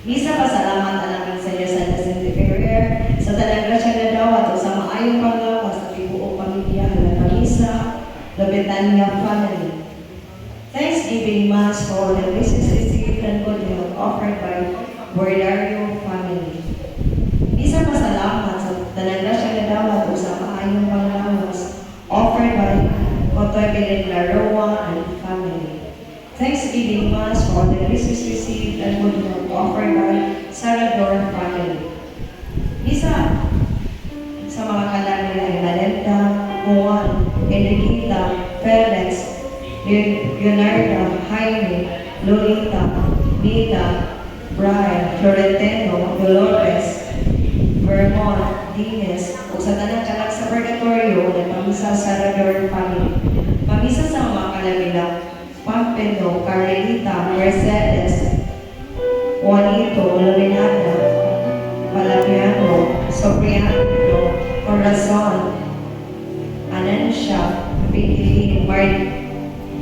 Misa pasalamat alaman sa iyo sa St. Ferrer, sa talang grasya na daw at sa maayong panglawas sa tibuok pamilya ng Misa, the Betania family. Thanksgiving Mass for all the blessings received and good health offered by Bordario family. Misa pasalamat sa talang grasya na daw at sa maayong panglawas offered by Cotoy Belen Laroa and family. Thanksgiving Mass for all the blessings received and good health offered by Sarador family. Misa sa mga kalan nila ay Valenta, Juan, Enriqueta, Felix, Leonardo, Jaime, Lolita, Nita, Brian, Florentino, Dolores, Vermont, Dines, o sa tanang kalag sa purgatorio na pamisa sa Sarador family. Pamisa sa mga kalan nila Pampino, Carmelita, Mercedes, Juanito, Luminada, Palapiano, Sopriano, Corazon, Anansha, Pigilin,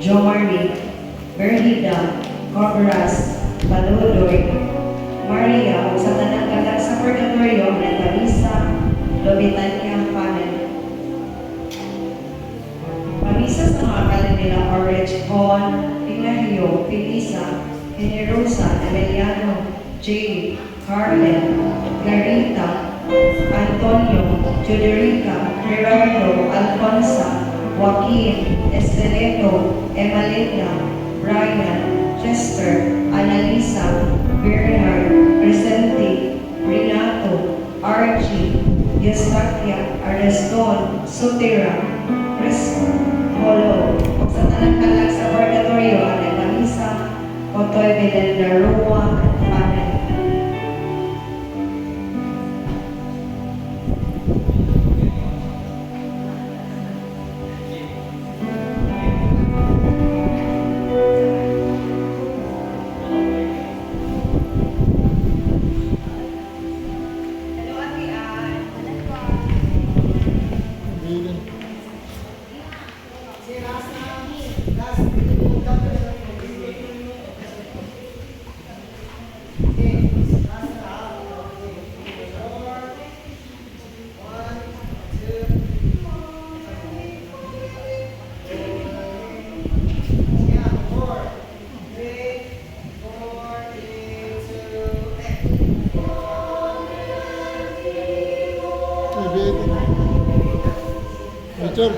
Jo Marie, Berhida, Cobras, Baludoy, Maria, o sa tanang kalag sa purgatorio ng Tamisa, Lobitania family. Pamisa sa mga kalan nila Orange, Con, Ignacio, Felisa, Generosa, Emiliano, Jay, Carmen, Clarita, Antonio, Juderica, Gerardo, Alfonsa, Joaquin, Esteleto, Emalena, Brian, Chester, Annalisa, Bernard, Crescenti, Renato, Archie, Eustaquia, Areston, Sotera, Chris, Holo, o sa tanang kalag sa purgatorio ang Pamisa, Cotoy Belen Laroa, at family. Betul.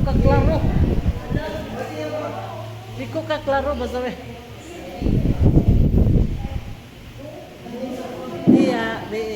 Kaklaro. Di ko kaklaro basta may. Iya, di.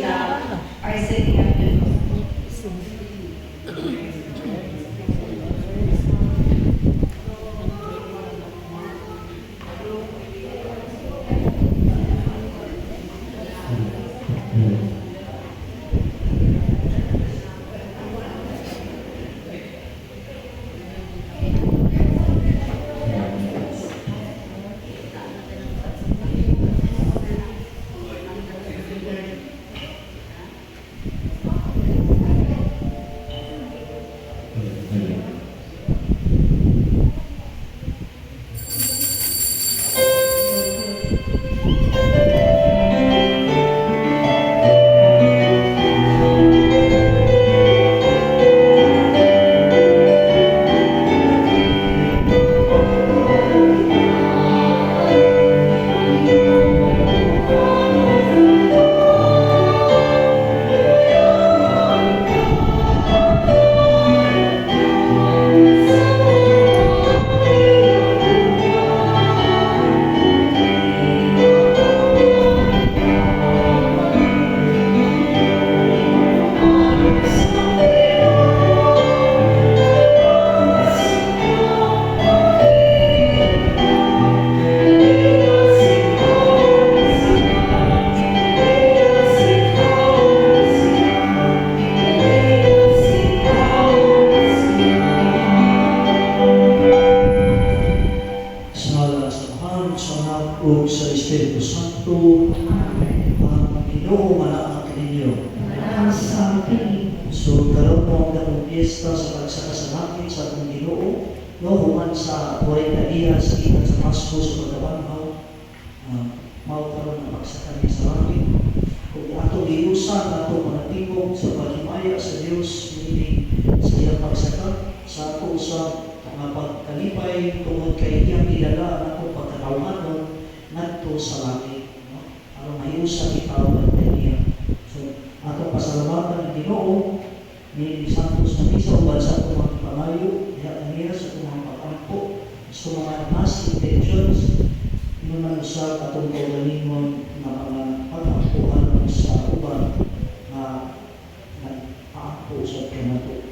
sila are sitting at the door. o sa Espiritu Santo, ang Ginoo malakak ninyo. So, karon mo ang dakong piyesta sa pagsakasalakit sa atong Ginoo, no, human sa 40 iya sa kita sa Pasko sa pagkabanhaw, mao karon ang pagsakani sa langit. Kung ato giusan, ato manatibok sa paghimaya sa Dios, meaning sa iyang pagsaka, sa ato sa mga pagkalipay, tungod kay iyang ilala ang ato pagkatawhanon, ngadto sa langit, no? Aron mahiusa itawag niya. So, ato pasalamatan ng Ginoo ni Santos na misa uban sa atong mga pamayo, diha niya sa atong mga pag-ampo, sa mga mass intentions, naman sa atong kaugalingon na mga pag-ampuhan sa uban na nag-aampo sa kanato.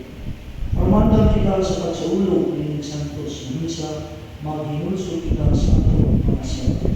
Pamandang kita sa pagsaulog ni Santos na misa, maghinulso kita sa atong mga siyempre.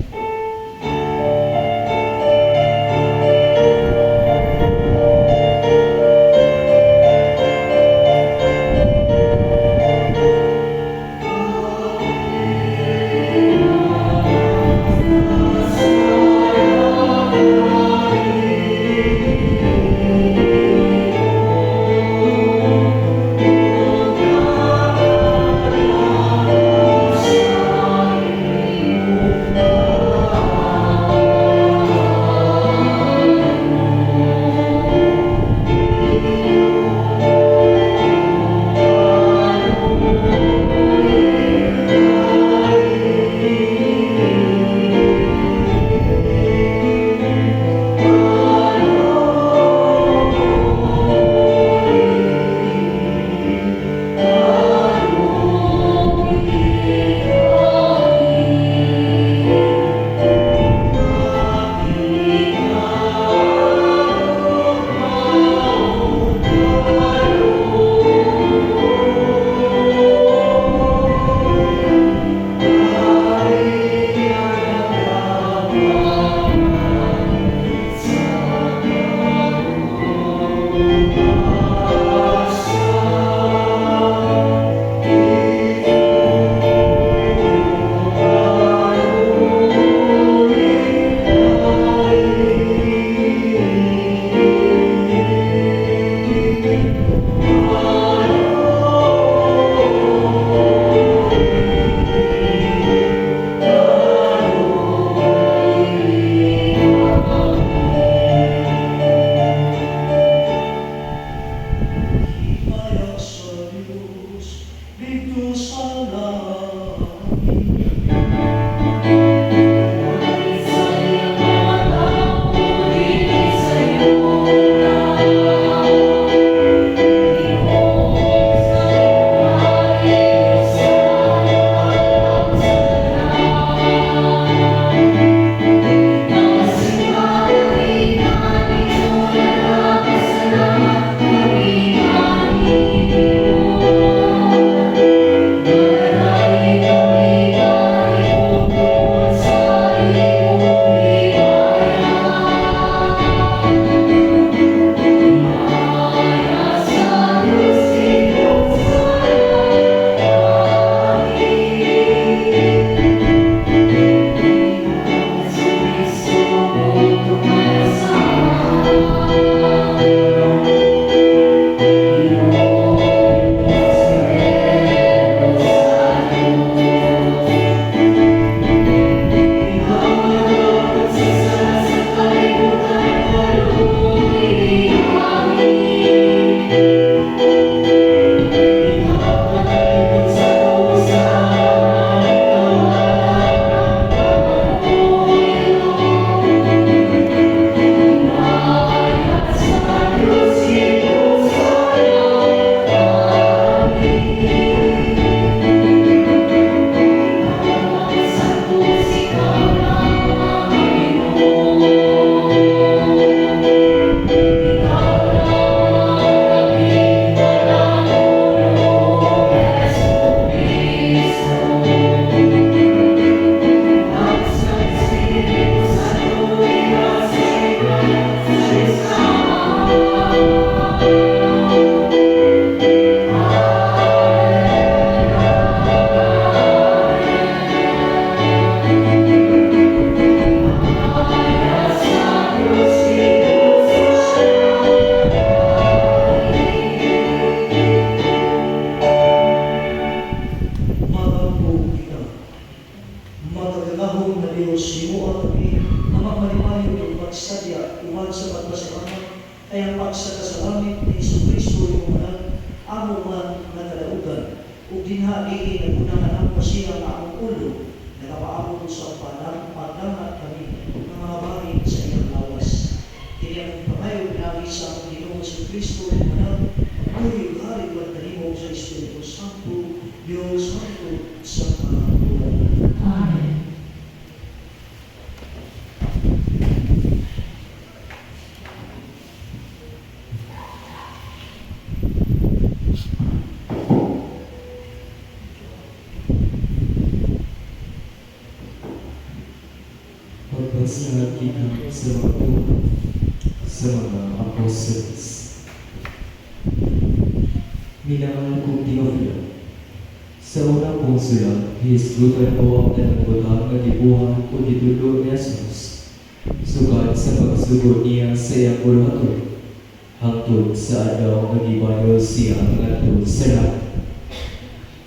kay unang anak mo siya ang among ulo, nakapaabot sa pagdangat kami ng mga bahin sa iyang lawas. Kaya ang pamayo pinagi sa among Ginoo si Kristo ay manang ay hari at talimo sa Espiritu Santo, Diyos Santo sa kahapon. Amen. Pagpasalamat kita sa mga Tuhan, sa mga apostles. Minamahal kong Teofilo, sa unang kong sulat, hihisgutan ko ang nanagbutang na dibuhan o ditulog ni Jesus, sugat sa pagsugod niya sa iyang bulhaton, hangtod sa adlaw nagibayo siya ngadto sa langit.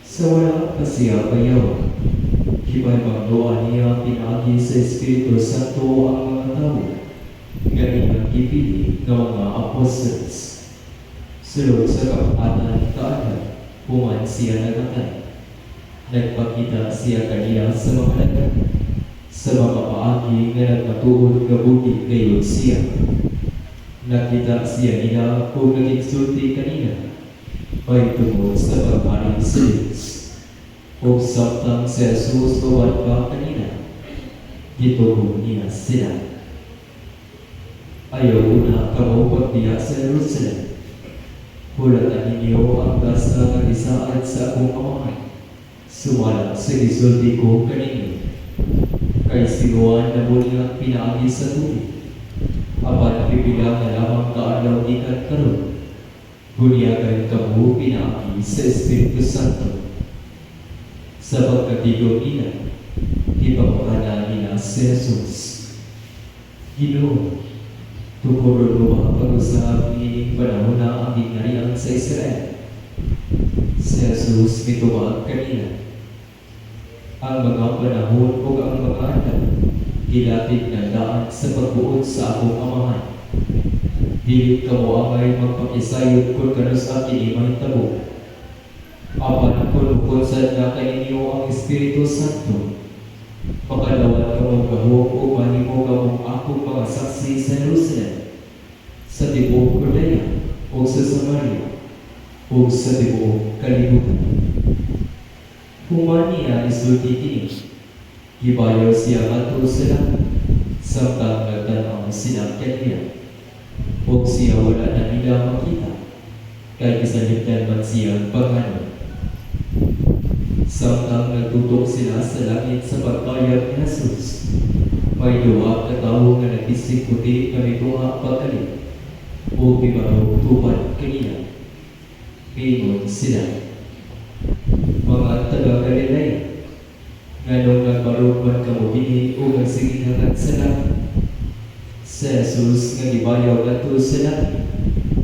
Sa wala pa siya bayawan, hibay magdoa niya pinagi sa Espiritu Santo ang mga tao, galing ang ipili ng mga apostles. Sulod sa kapatan kaanan, human siya nagatay. Nagpakita siya kaniya sa mga lagat, sa mga paagi nga nagmatuod nga bukid gayon siya. Nakita siya nila kung naging sulti kanina, may tungod sa pagmaning sa Diyos. O samtang si Jesus bawat pa kanina, gituhong niya sila. Ayaw una kamo pagbiya sa Jerusalem. Hulatan ninyo ang basta nag-isaad sa akong amahan. Sumala sa gisulti ko kanino. Kay sinuan na muli ang pinaagi sa tubig. Apan pipilang na lamang kaalaw ikan karon. Bunyagan kamo pinaagi sa Espiritu Santo. Sa pagkatigo nila, ipapakana nila si Jesus. Ginoo, tukuron mo ba pag-usap ni panahon na ang ginarian sa Israel? Si Jesus mitubag kanina. Ang mga panahon o ang mga anak, gilatid ng daan sa pagbuod sa akong amahan. Dili ka mo angay magpakisayod kung kanus akin imay tabo. Apan kung sa na kaninyo ang Espiritu Santo, pakalawan ka mong gahok o mahimo ka mong akong mga saksi sa Jerusalem, sa tibuok Judea o sa Samaria o sa tibuok kalibutan. Human niya isulti kini, gibayaw siya ato sa langit, samtang nagtanaw sinakyan niya, o siya wala na nila makita, kay kisalipdan man siya panganon. Samtang nagtutok sila sa langit sa pagbayag ni Jesus, may duwa ka tao nga nagising puti kami tuha pagkalit, o bibarong tupad kanila. Pingon sila, mga taga-Galilea, nganong nagbarog man kamo bini o nagsiginharan sa langit. Si Jesus nga gibayaw nato sa langit,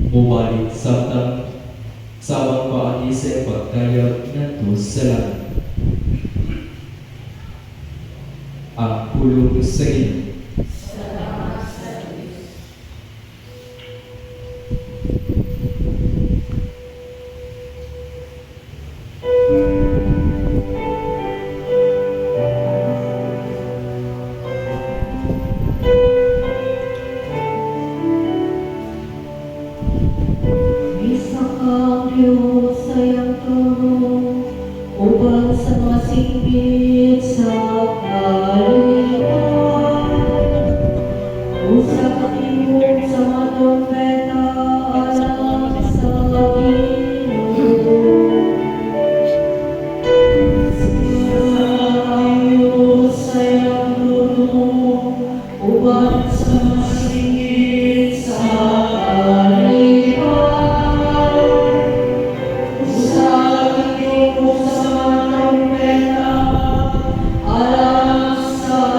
mubalik samtang sawang paagi sa pagkayag nato sa langit. Ang pulong sa Ginoo. Isa kang Diyos sa iyang trono, upang sa mga singgit sa kalibutan. Usa ka timog sa mga trumpeta, alam sa Ginoo. Isa kang Diyos sa iyang trono, upang sa mga singgit sa kalibutan. Sa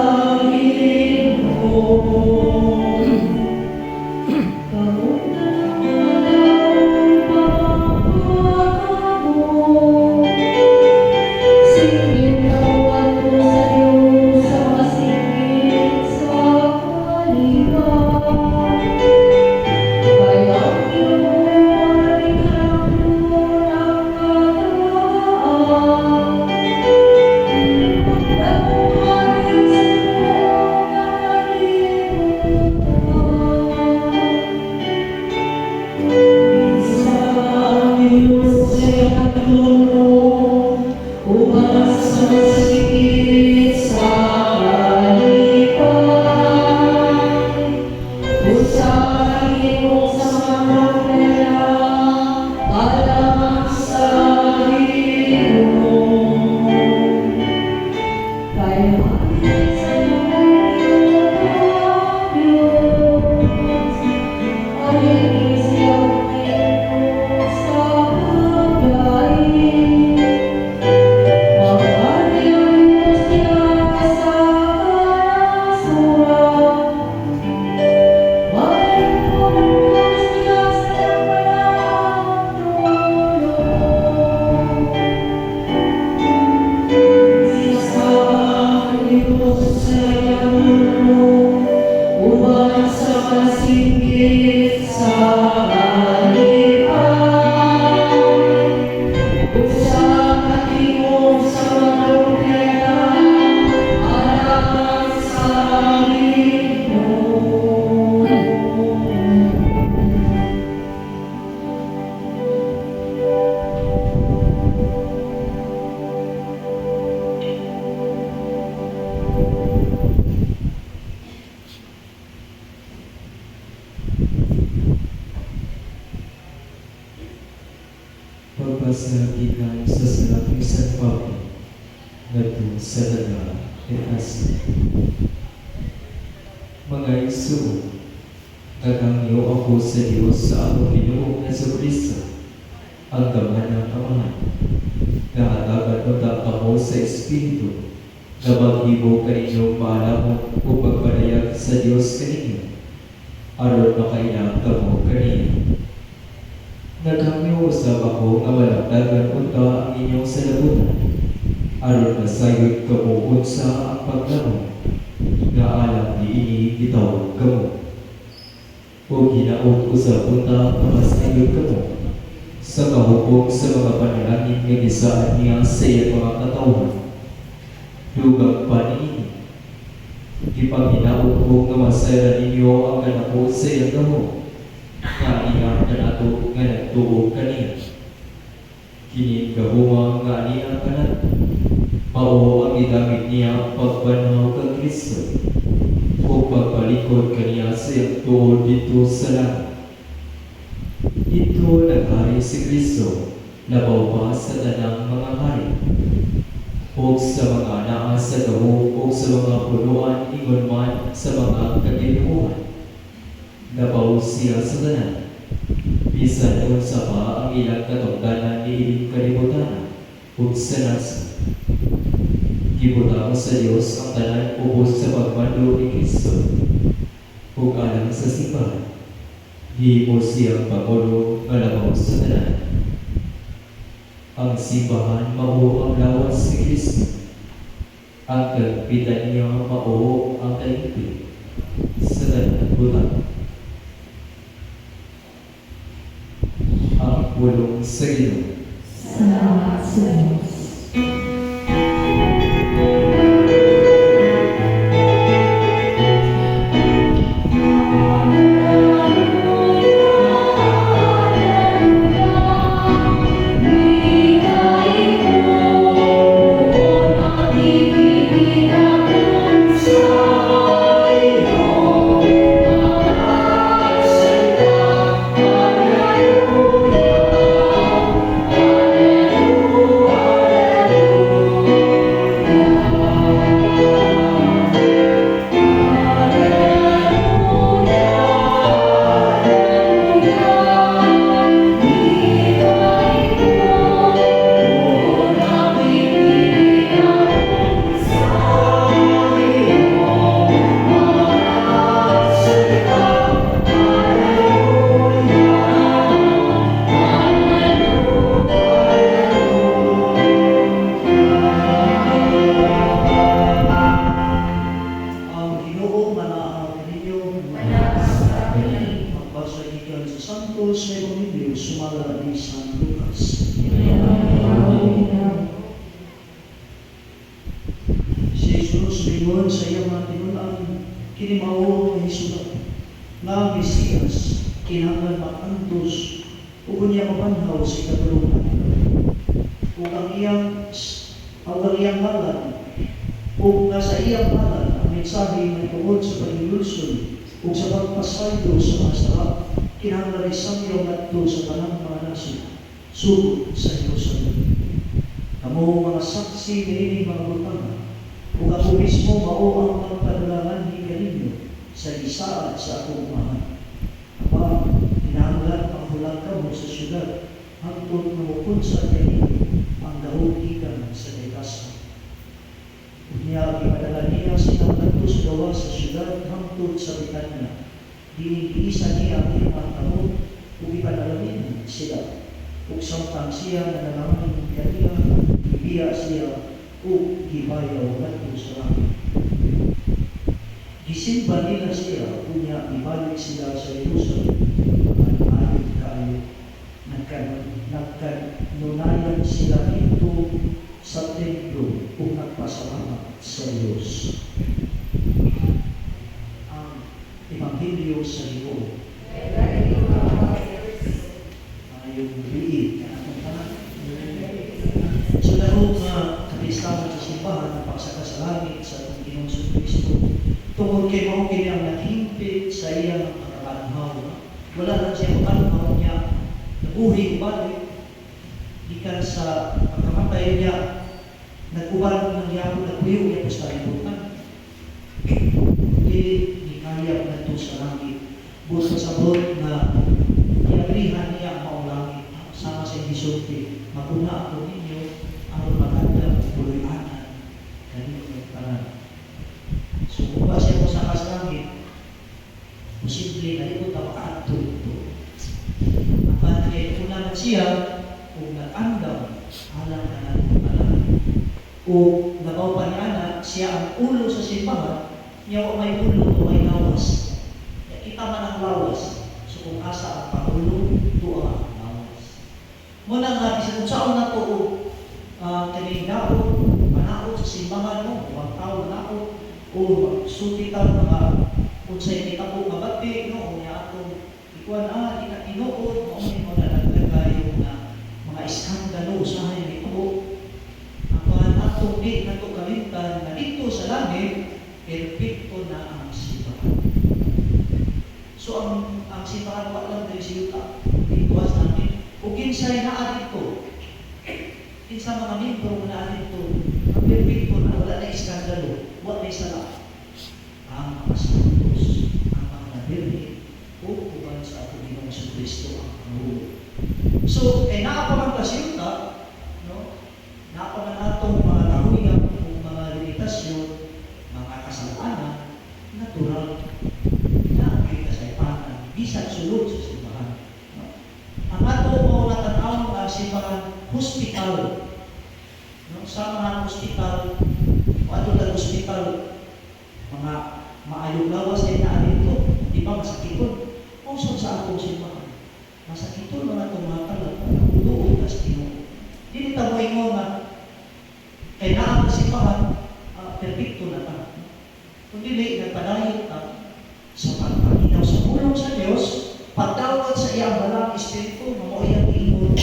ngadto sa daga Efeso. Mga igsoon, gagangyo ako sa Dios sa akong Ginoong Jesucristo, ang gamanang Amahan. Nahatagan unta kamo sa Espiritu, na maghibo kaninyong maalamon o pagpanayag sa Dios kaninyo, aron makailang kamo kaniya. Naghangyo usab ako nga malagdagan unta ang inyong salabutan, aron masayod kamo unsa ang paglamon, nga alam diini gitawag kamo. O ginaot ko sa punta nga masayod kamo, sa kahupong sa mga panalangin nga gisaan niya sa iyang mga katawan. Dugang paniini, ipanginaot ko nga masayra ninyo ang ganako sa iyang gamo, nga ingat na nato nga nagtuog kaniya. Kini gahumang nga niya kanan, mao ang idamit niya pagbanhaw kang Kristo, o pagpalikod kaniya sa iyang tuod dito sa langit. Dito naghari si Kristo, labaw pa sa tanang mga hari, o sa mga naa sa gahom o sa mga punuan ingon man sa mga kaginuhan. Labaw siya sa tanan, bisan unsa pa ang ilang katungdanan ni ilang kalibutan ug sa nasa. Gibutang sa Dios ang tanan ubos sa pagmando ni Kristo, ug alang sa simbahan. Himo siyang Pangulo nga labaw sa tanan. Ang simbahan mao ang lawas ni Kristo. Ang kapitan niya mao ang kaligpit sa tanan butang. Ang pulong sa Ginoo. Salamat sa Diyos. Ingon sa iyang mga tinulaan, kini mao ni Hesus nga Mesiyas, kinahanglan makantos ug niya mabanhaw sa ikatulungan. Ug ang iyang ngalan, ug nga sa iyang ngalan ang mensahe nga tungod sa paghiluson ug sa pagpasaylo sa mga sarap, kinahanglan isangyaw ngadto sa tanang mga nasod, sugod sa Jerusalem. Kamo mga saksi niini mga butang, ug ako mismo mao ang pagpadulanan ni kaninyo sa isaat sa akong umahan. Apa, kinahanglan panghulang kamo sa syudad hangtod mamukod sa kaninyo ang dahog ikan sa daytasan. Ug niya ipadala niya silang ngadto sa gawa sa syudad hangtod sa Betania. Diisa niya ang iyang mga kamot ug ipadalamin sila. Ug samtang siya nananamang ng kaniya, ibiya siya o gibayaw ngadto sa langit. Gisimba nila siya, kunya ibalik sila sa Jerusalem. Ayon kayo, nagkanunayan sila dito sa templo kung nagpasalamat sa Diyos. Ang Ebanghelyo sa Ginoo. Ayong biit na atong tanan. So dahil kapistahan sa simbahan ng pagsakasalangit sa atong Ginoong Jesucristo, tungkol kay mao kini ang naghimpit sa iyang pagkabanhaw. Wala lang siya pagkabanhaw niya, nabuhi balik gikan sa pagkamatay niya, nag-uban ng yapo, nagpuyo yapo sa kalibutan. Di kaya na ito sa langit. Busa sa bot na iabrihan niya ang maong langit. Sama sa Ibisulti, maguna ako ninyo ang maganda ng buloy-anan. Ganito yung parang. So, kung ba siya mo sa langit, posible na ito makaadto ito. Apan kaya kung naman siya, kung nag-andam, alam na natin alam. O nabaw pa niya siya ang ulo sa simbahan, niya o may ulo o may lawas. Kita man ang lawas. So kung asa ang pangulo, ito ang lawas. Muna nga, isang saan na ito, tinignaot, manaot sa simbahan mo, mga tao manaot, o sutitan mga kung sa'yo kita po mabati, no, o niya atong ikuan, di ka tinuod, maunay mo na nagkagayo na mga iskandalo sa hayo ito. Apan atong di na ito kalintan na dito sa langit, perfecto na ang simbahan. So ang simbahan pa lang din si Yuta, dituwas namin, o kinsay na dito, kinsa mga membro na dito, ang perfecto na, wala na iskandalo, wala na isala. Ang mga santos, ang mga nabirni, o kuban sa ating Ginoong Jesucristo ang Pangulo. So, naapaman kasi Yuta, no? Naapaman natong mga kahuyang, mga limitasyon, mga kasalanan, natural na ang kasaypanan, bisan sulod sa simbahan. No? Ang ato mo natanaw na simbahan hospital. No? Sa mga hospital, o ato na hospital, mga maayong lawas ay naalito, di ba masakiton? Kung sa atong simbahan, masakiton mga itong mga talag, utuon na sa Ginoo. Hindi tamo ingon na, kay naang simbahan, perfecto na ta. Kung dili, nagpadayot ta sa pagpaginaw sa pulong sa Diyos, pagdawat sa iyang balang espiritu, na mo iyang iingon,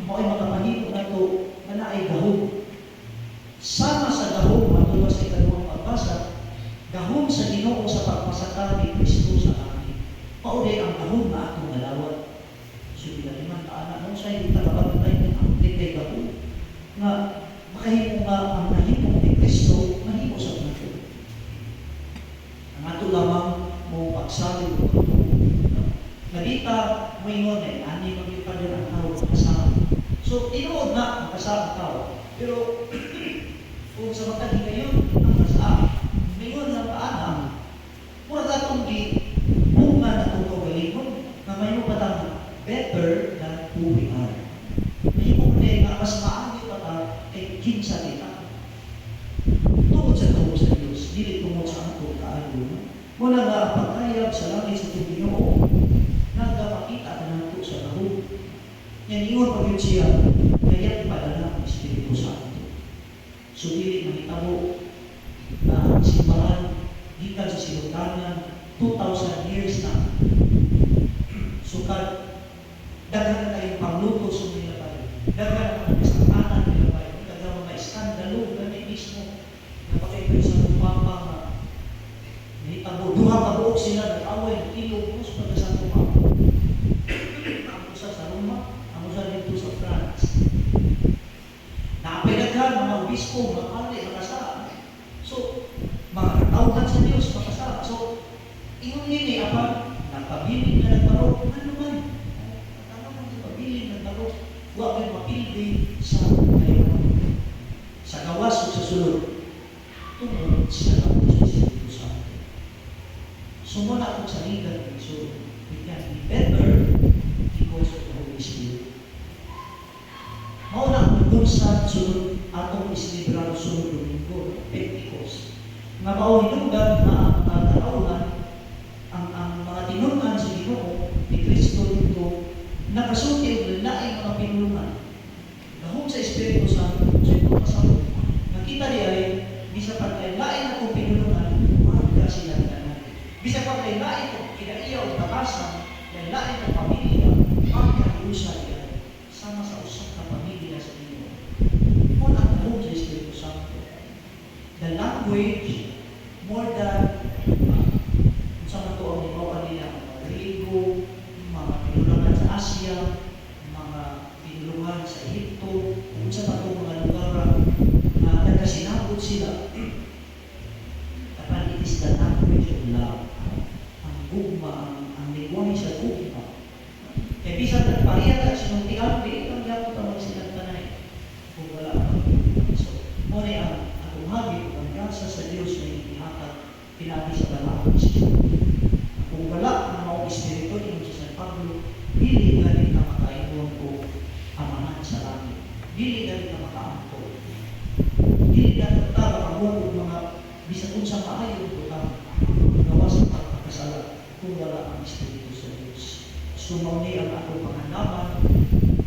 mo ay makapanito na ito, na naay gahom. Sama sa gahom, matuwa sa ikalawang pagbasa, gahom sa Ginoo sa pagpasaka ni Kristo sa amin. Pauday ang gahom na atong nalawat. So, pinaliman ka anak mo sa hindi takapagpatay ng angklit kay gahom. Nga, makahimo nga ang nahimong ni Kristo, mahimo sa nato. Ang ato lamang mo pagsabi o nalita mo ingon ani magpipadir ang tao sa kasama. So, inuod na ang kasama tao. Pero, kung sa matagi ngayon, ang kasama, mingon lang paanang, mura datong bunga na itong kagalingon, na may mo patang better than who we are. May mo nga mas maagi pa ta kay kinsa kita. Tungod sa tungod sa Diyos, dili tungod sa ato kaano. Muna nga ang pagkayab sa langit sa Ginoo, nagpakita na nato sa gahom. Yan ingon pa yun siya, kaya padala ang Espiritu Santo. So dili mahitabo na ang simbahan gikan sa silutanan 2,000 years na sukat daghan na kayong pangluto sa nila pa daghan na mga kasalanan nila pa daghan mga iskandalo gani mismo napakaiba sa Papa nga mahitabo duha ka buok sila nag-away ilog sa pagkasang Papa ang usa sa Roma ang usa dito sa France napay mga obispo mga pare makasala so mga tawag sa Diyos makasala so ingon nini apa nagpabiling na nagbarok ano man nagpabiling nagbarok huwag may mapildi sa kayaman sa gawas o sa sulod tungkol sa gawas sa Espiritu Santo sumuna akong saligan so we can be better because of the Holy Spirit mauna ang sa sunod atong isilibrar sunod Domingo Pentecost nga mauhinugan na ang mga katauhan ang mga tinulungan sa Ginoo ni Kristo dito nakasulti og lain mga pinulungan gahom sa Espiritu Santo sa itong pasabot nakita di ay bisa pa kay lain akong pinulungan magka sila tanan bisa pa kay lain kung kinaiya o tabasan kay lain ang pamilya magka usay sama sa usak na pamilya sa Ginoo kung ang gahom sa Espiritu Santo the language more than Ngunit ang atong hagit ang grasa sa Dios na ihatag pinaagi sa Balaang Espiritu. Kung wala ang mga Espiritu ni San Pablo, dili galit na makaingon ko amahan sa langit. Dili galit na makaangko. Dili galit na makamuog mga bisag unsang maayo butang gawa sa pagkakasala kung wala ang Espiritu sa Dios. Sumauni ang atong pangandaman,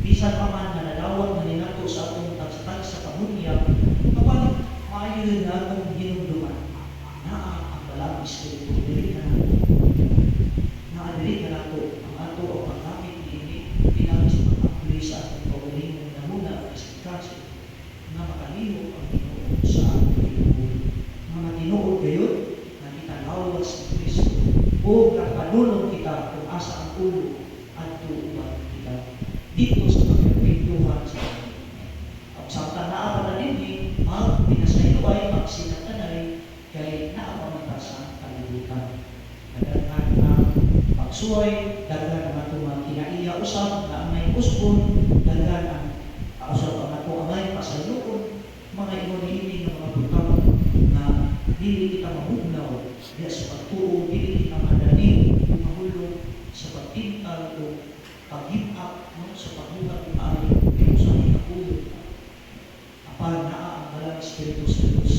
bisan pa man na nadawat na ninato sa atong tagsatag sa kamunyag, kapag maayo rin na atong hinumduman na ang Balaang Espiritu dili na nato. Naadili na nato ang ato ang pagkakit ni pinagi sa pag-apoy sa atong kaugalingon na muna ang kasi na makaliho ang Ginoo sa atong Ginoo. Mga tinuod gayon na kita lawas ni Kristo o kapanulong kita kung asa ang ulo at tuuban kita dito sa pagkakituhan sa amin. Ang samtang naaman na din pinasayuay, magsinatanay kay naapamata sa kalibutan. Nagaghan ang pagsuway, daghan ang atong mga kinaiya usap na may usbon, daghan ang usap ang atong amay pasayuon, mga imunihin ng mga butang na dili kita mahugnaw diya sa pagtuo, dili kita madaling mahulog sa pagtintal o pag-hip-up sa pagbuhat ng ari pero sa ikakulog apan naa ang Balaang Espiritu sa Diyos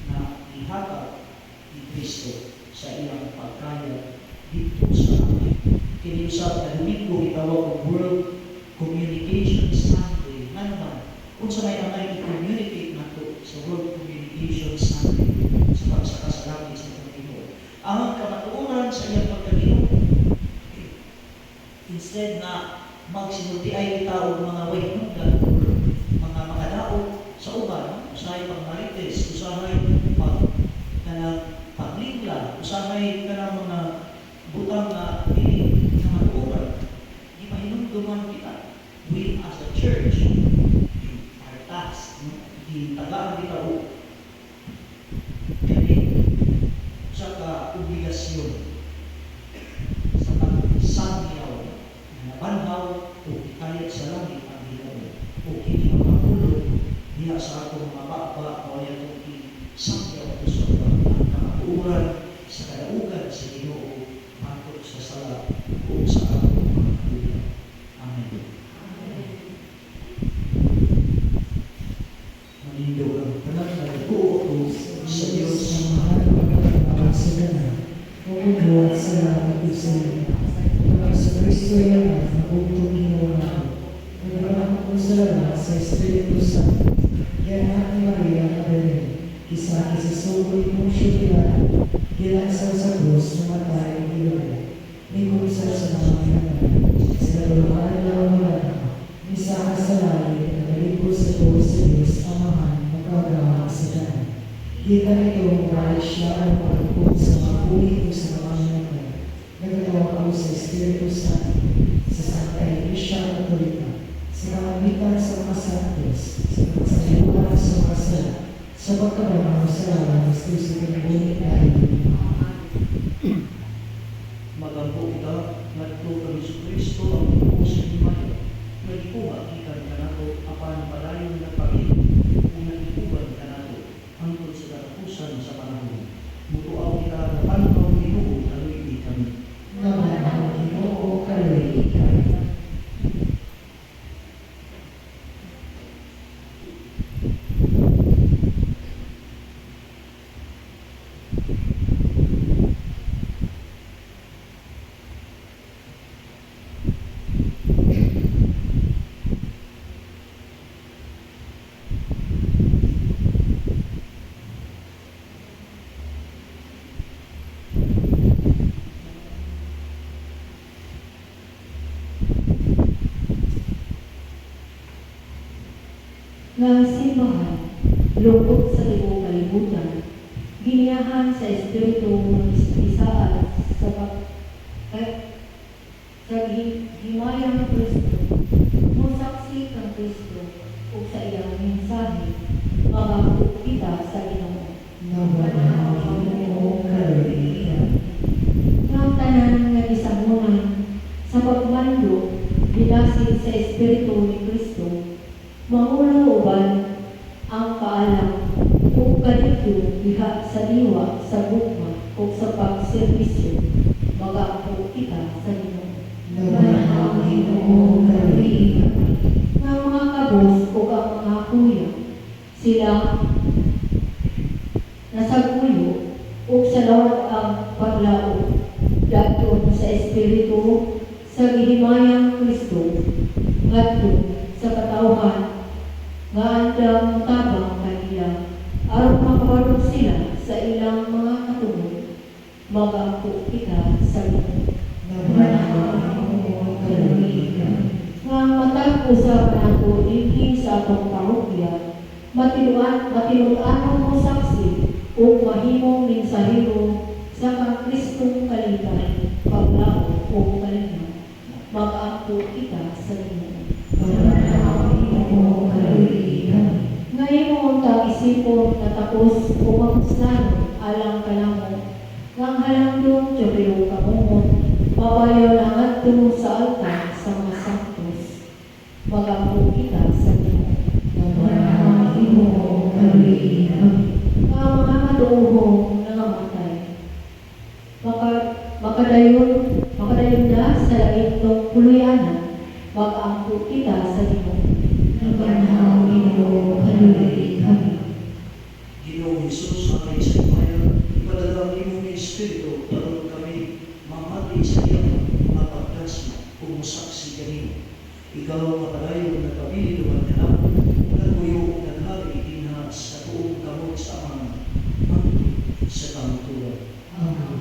na ihatag ni Kristo sa iyang pagkaya dito sa atin. Kiniusap na Domingo itawag ang World Communication Sunday. Nga naman, kung sa may amay i-communicate nato sa World Communication Sunday sa pagsakasalangit sa Panginoon. Ang kamatuoran sa iyang pagkabino, instead na magsinulti ay tao mga wahinundan o mga makadaog sa uban, usahay pagmarites, usahay paglingla, usahay kanang mga butang na dili na matuoran. Di mahinumduman kita. We as a church, our task, di tagaan kita o kani sa ka-obligasyon sa pagsangyaw na banhaw o ikayat sa langit ang Ginoo o kini makakulog diha sa atong mga baba o atong isangyaw at sa ang kamatuoran sa kadaugan sa Ginoo matod sa sala o sa atong mga kuya. Amen. Manindog ang tanan na nagtuo sa Diyos sa mahal pagkakataon sa ganan, o kumuha sa lahat ng isa sa Kristo yan na bugtong Ginoo nato. Nagparang kong salamat sa Espiritu Santo, yan natin Maria Magdalena, kisaki sa sugoy mong syubilan, gilansaw sa krus na matay ang iloy, nikunsal sa mga pinanay, sa kaluhan na wala, misaka sa langit, nagaligod sa Diyos sa Diyos, amahan, magkagawa sa ganan. Kita nito dahil siya ang pagpupot sa mga pulit o sa mga nanay. Nagatawa ako sa Espiritu Santo, sa Santa Iglesia Katolika, sa kamagitan sa mga santos, sa pagsayuhan sa mga sala, sa pagkabangaw sa lawan ng Kristo pinagbulit dahil. Magampo kita, nagto kami sa Kristo ang Ginoo sa himaya. Nagikuha kita ka nato, apan padayon na pag-ibig, kung nagikuban ka nato, hangtod sa katapusan sa panahon. Mutuaw kita na panahon Ginoo, kaluwi kami. Naman ang Ginoo kaluwi kami. Nga simbahan, lungkot sa tibuong kalibutan, giniyahan sa Espiritu ng isaan sa himayang Kristo, musaksi kang Kristo o sa iyang mensahe, mabako kita sa Ginoo. Naman ang Ginoo kaluwi kami. Ng tanan nga gisamunan sa pagmando bilasin sa Espiritu ni Kristo, mangulo uban ang kaalam kayo diha sa liwa, sa bukma, o sa pagserbisyo, mag-apo kita sa Ginoo. Naman ang Ginoo kaluigan. Nga mga kabos o ang mga kuya, sila nasagulo o sa lawat ang paglao daton sa Espiritu sa gihimayang Kristo ngadto sa katawhan nga andang tabang kanila aron makabalog sila sa ilang mga katulog mag-ampo kita sa Ginoo. Naman ang Ginoo kaluigan. Nga matapos sa panahon dinhi sa atong parokya matinuan mo saksi o mahimong mensahero sa Kristong kalitan paglao o kalinga mag-ampo kita sa Ginoo. Naman ang Ginoo kaluigan. Ngayon ang isipon na tapos o mapuslanon alang kanamo ngang halangdong tiyopilo kamungon mabayo lang adto sa altar sa mga santos mag-ampo kita sa Ginoo. Naman ang Ginoo kaluigan. Ang mga maduhong nangamatay makadayon na sa langit ng puluyanan mag-ampo kita sa Ginoo. Naman ang Ginoo kaluigan. Ginoong Jesus, amay sa imayan, ipadala ang imong Espiritu para kami mamati sa iyang mapagdasma kung saksi kanino. Ikaw ang mapadayon na pamilya ng anak, nagmuyo ng hari dinha sa tuong kamot sa amang mangkot sa kamutulan. Amen.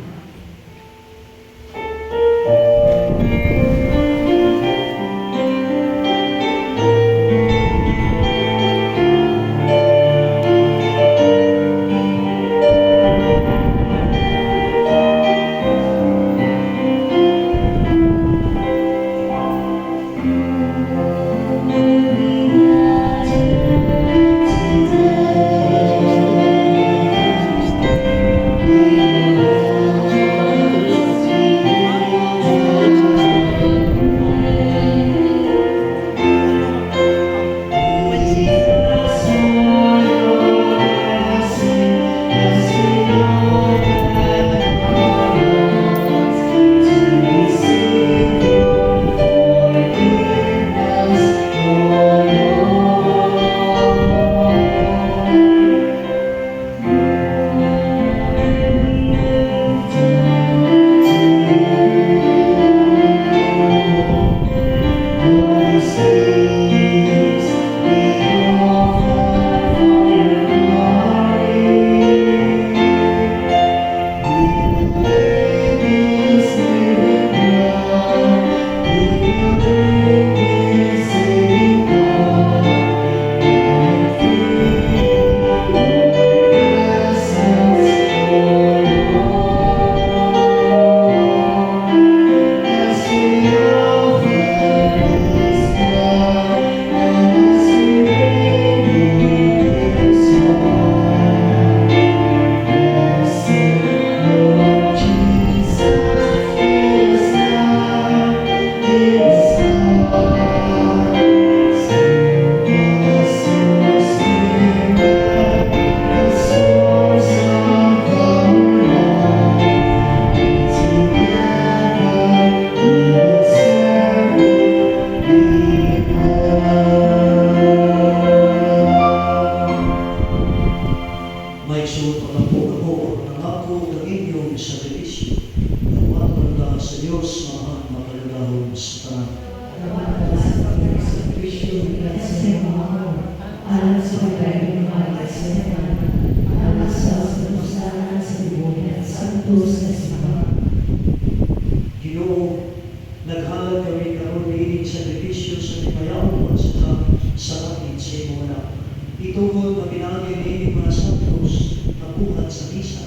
Itungkol na pinagay ni mga santos kabuhat sa misa,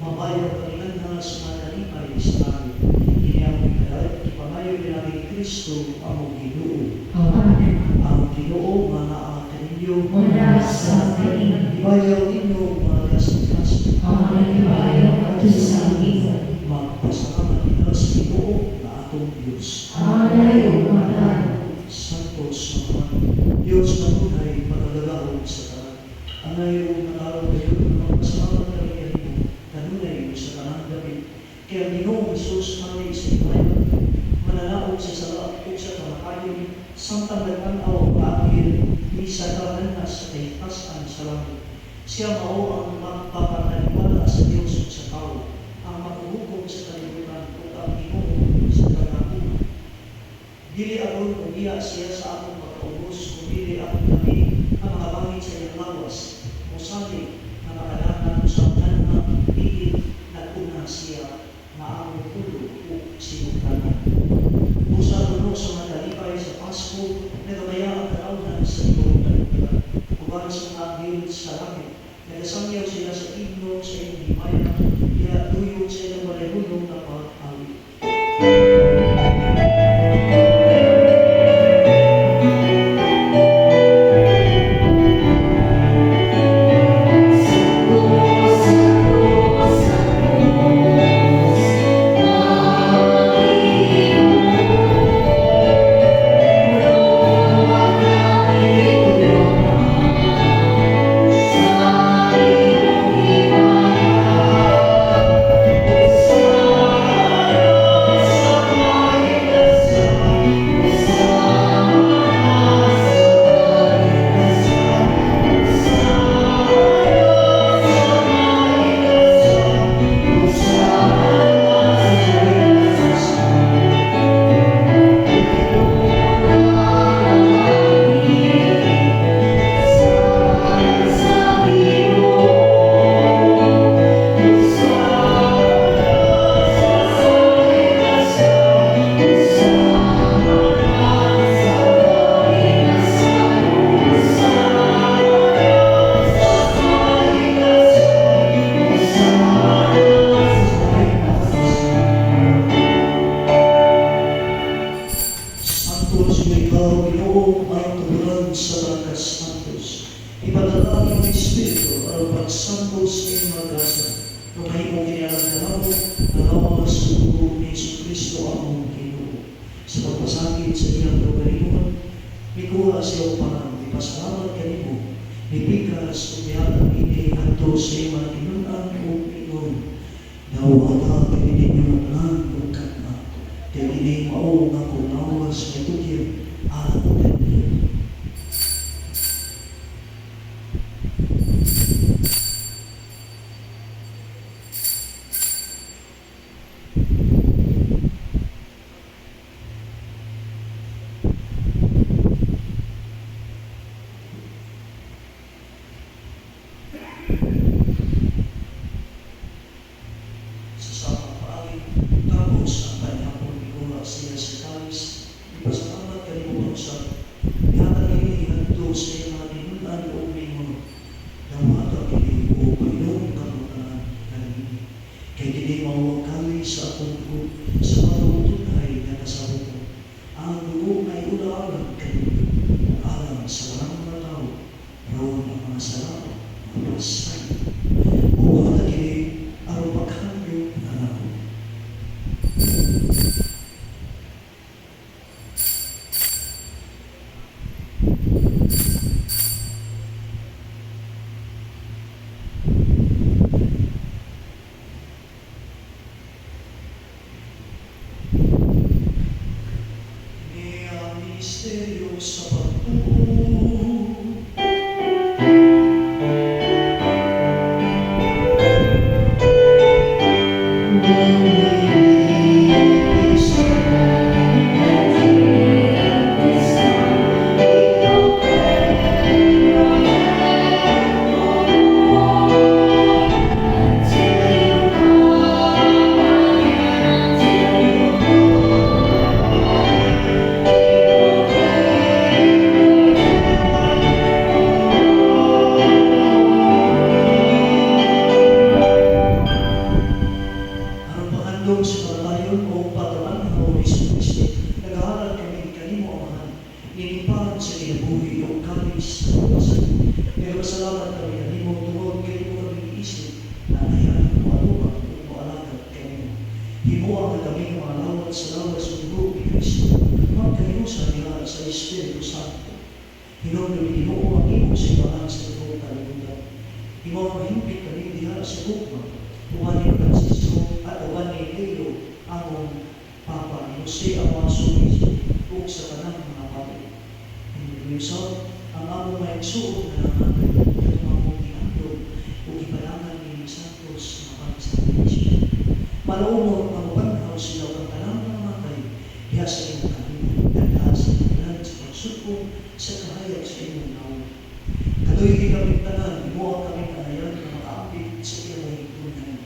mabayaw kanilang na sa mga talipay sa langit. Kiniyamoy kadayat, ipangayo ni Kristo ang Ginoo. Amen. Ang Ginoo mga kaninyo, Mula sa kain, ibayaw ninyo mga kasing-kasing. ang ibayaw at sa iyo. Magpasalamat ito sa Ginoo na atong Diyos. Alayo matalo. Santos naman, Diyos na tunay paglalahog sa tanan. Anayo na araw kayo na magpasalamat kami kayo kanunay sa tanang gabi. Kaya Ginoong Jesus mali sa iwanan, mananaog sa salap o sa kamakayon, samtang nagtanaw ang kaangil, ni sa karanas sa kahitasan sa langit. Siya mao ang magpapanaliwala sa Diyos at sa tao, ang maghuhukom sa kalibutan o ang Ginoo sa kanakunan. Dili aron kung iya siya sa akong pagkaubos, kung dili akong kami ang mga bangit sa iyang lawas, o sabi na makadanan sa tanang pigil na una siya na ang tulo o sinugdanan. Usa puno sa matalipay sa Pasko, nagamaya ang karaunan sa ibang kalibutan. Kuban sa anghel sa langit, nagasangyaw sila sa igno sa iyong himaya, kaya tuyog sa ilang malihulong na pag-awit. Sa pagtuo Imo mahimpit kami diha sa Bukma, uwan ni Francisco at uwan ni Leo, among Papa ni Jose Awaso, ug sa tanang mga pati. Inulisan, ang among may suot na naman at among ginandong ug ipalangan ni Santos na pagsakrisyon. Malaumor manubanhaw sila ang tanang mga matay diha sa imong kalimutan, dahil sa ilang sa pagsukong sa kahayag sa imong naon. Katoy di kami tanan, mo kami kanayan na makaapit sa iyang higtunan.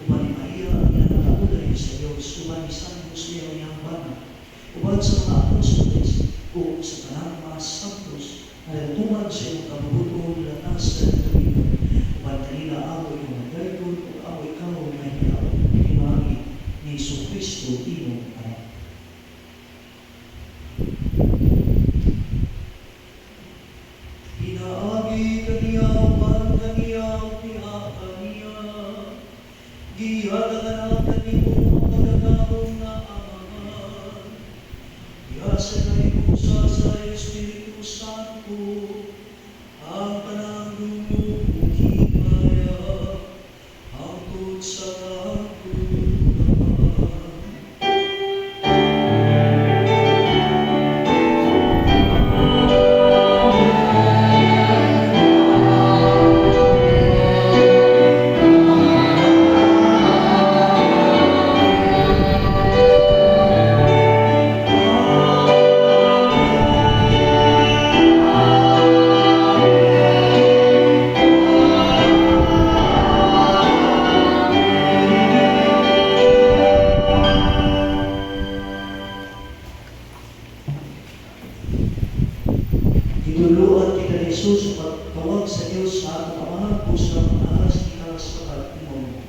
Uban ni Maria, ang iyang nakaulay sa Diyos, uban ni San Jose ang iyang bana, uban sa mga apostoles, o sa tanang mga santos, na nagtumag sa iyong kabubuton, latas na nagtuminan, uban kanila ako iyong nagayton, o ako ikaw na hilaw, pinagi ni Iso Cristo, imong anak. Inaagi kaniya, upan kaniya, piha kaniya, gihalagan kanimo ang pagkakaroon na amangan. Yasa na ikusa sa Espiritu Santo, ang pananggulo ug himaya, hangtod sa kahulugan. Tinuluan kita ni Jesus sa pagtawag sa Diyos sa atong amahan po sa mga aras kita sa pag-imong.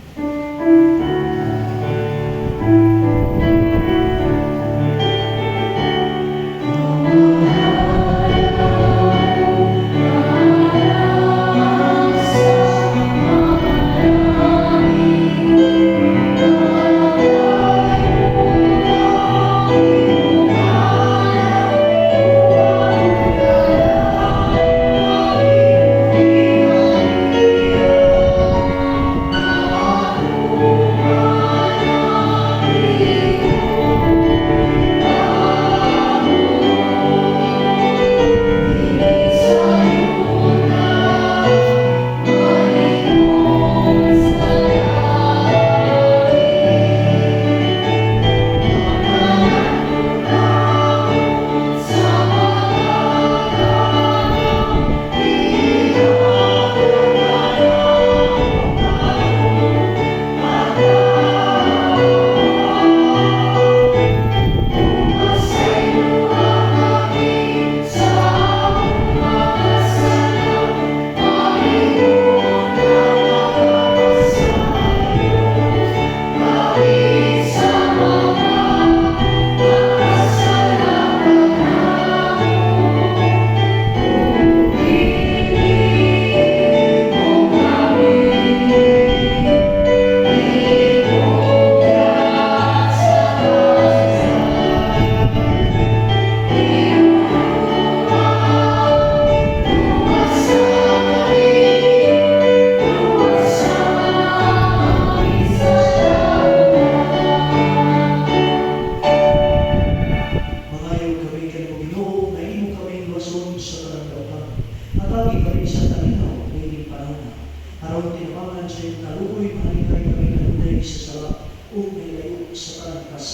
Aron tinabangan sa iyong kaluoy, mahalingay kami kanunay sa sala, o may layo sa kalangkas.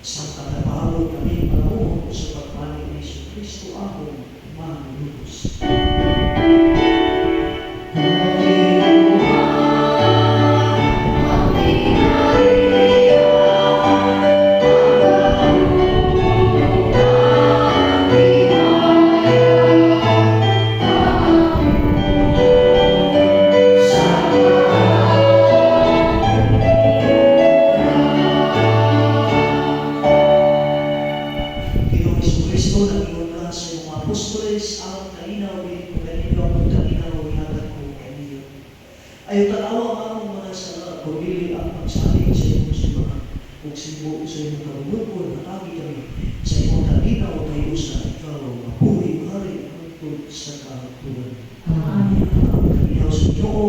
Sa katapalo kami palamuho sa pagpanig ni Iso Cristo ahong manulubos. Ayaw tanawa ang among mga sala, pumili ang pagsalig sa iyong simbahan, ug sibo sa iyong kalungkot na kami kami sa iyong talinaw kayo sa ikaw, mabuhay hari hangtod sa kahapon. Amen. Ang kaniyaw sa Diyos,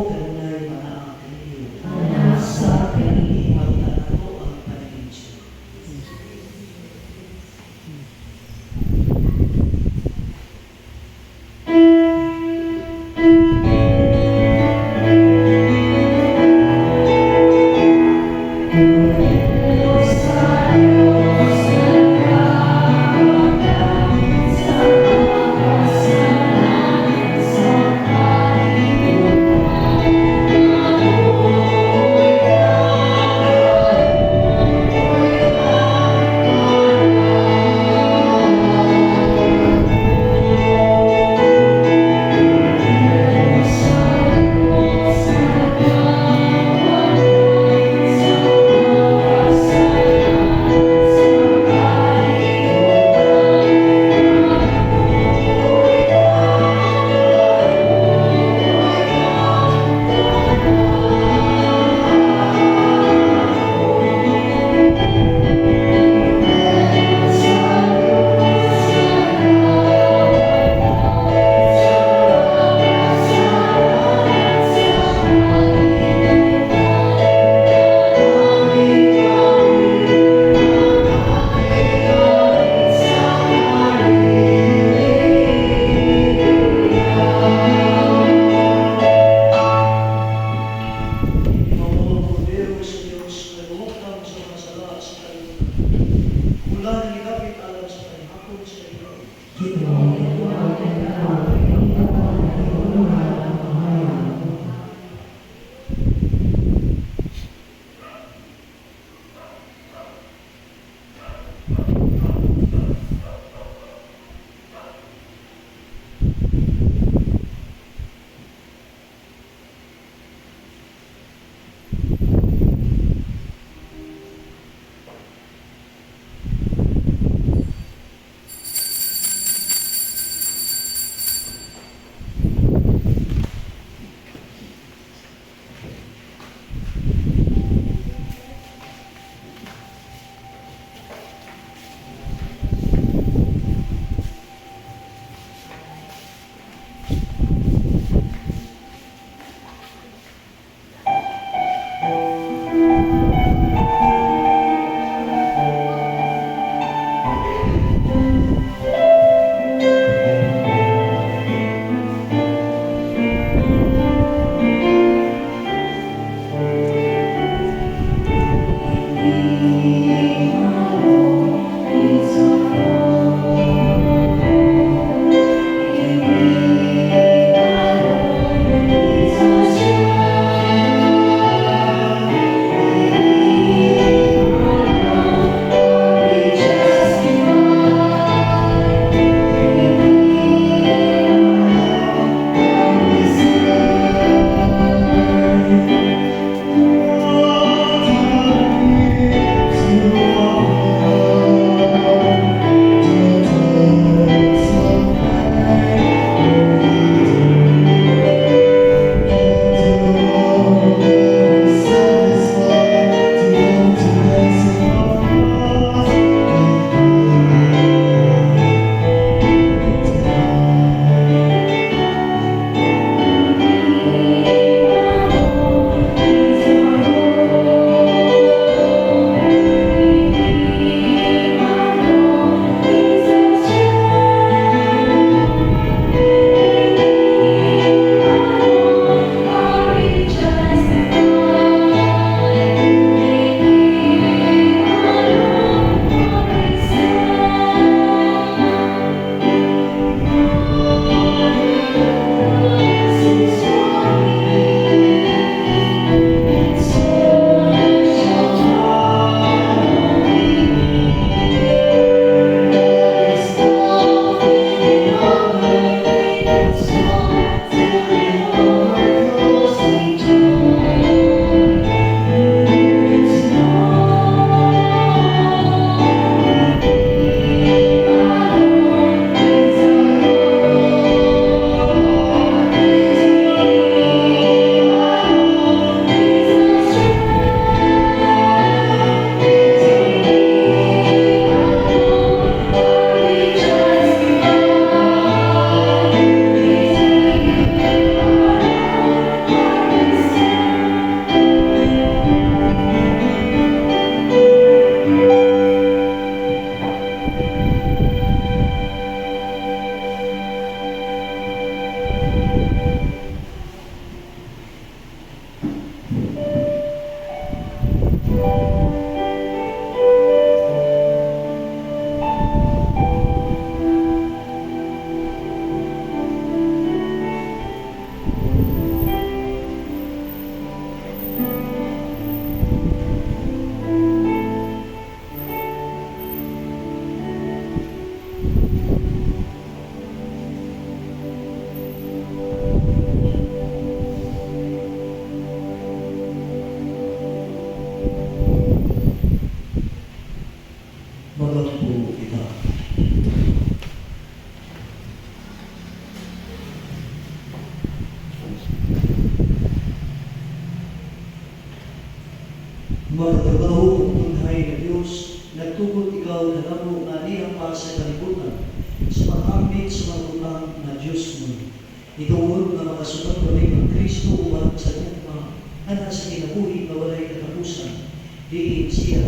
Magtrabaho kung tunghay na Diyos, nagtugot ikaw na namo nga niya pa sa kalibutan, sa pag-ambit sa mga utang na Diyos mo. Ikaw na makasukat kami ng Kristo uwan sa tugma, na nasa kinabuhi na walay katapusan, diin siya,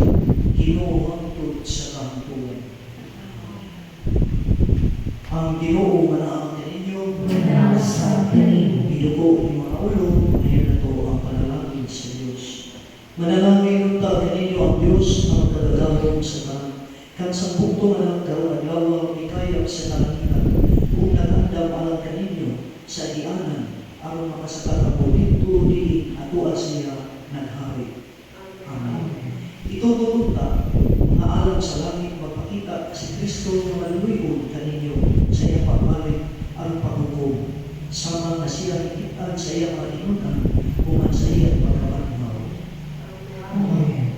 kinuhangtod sa kahantulan. Ang Ginoo manaang kaninyo, Nasa kanino. idugo ng mga ulo, ngayon na to ang panalangin sa Diyos. Manalangin ta kaninyo ang Diyos ang kadagagong sa tanan. Kan sa bukto na lang karoon agawa mikayap sa talanginan, kung nagandam alang kaninyo sa ianan, aron makasakat ang dito di atua siya naghari. Amen. Ito tutunta, nga alam sa langit magpakita si Kristo na maluyon kaninyo sa iyang pagbalik ang paghukom, sama na siya hikitan sa iyang malinutan, kuman sa iyang pagkabanhaw.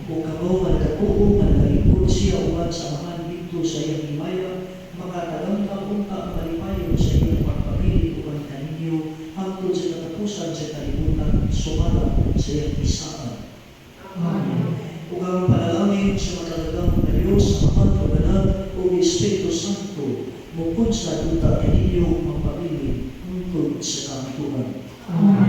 Kung kamo malagatuo, malagayipon siya uwan sa mga dito sa iyang himaya, makatagamtang unta ang malipayon sa iyang pagpapili uwan kaninyo, hangtod sa katapusan sa kalibutan, sumala sa iyang isaan. Kung ang panalangin sa matalagang na Diyos, ang Ama, Kabanal, o Espiritu Santo, mukod sa duta kaninyo magpapili, hangtod sa kahantunan. Amen.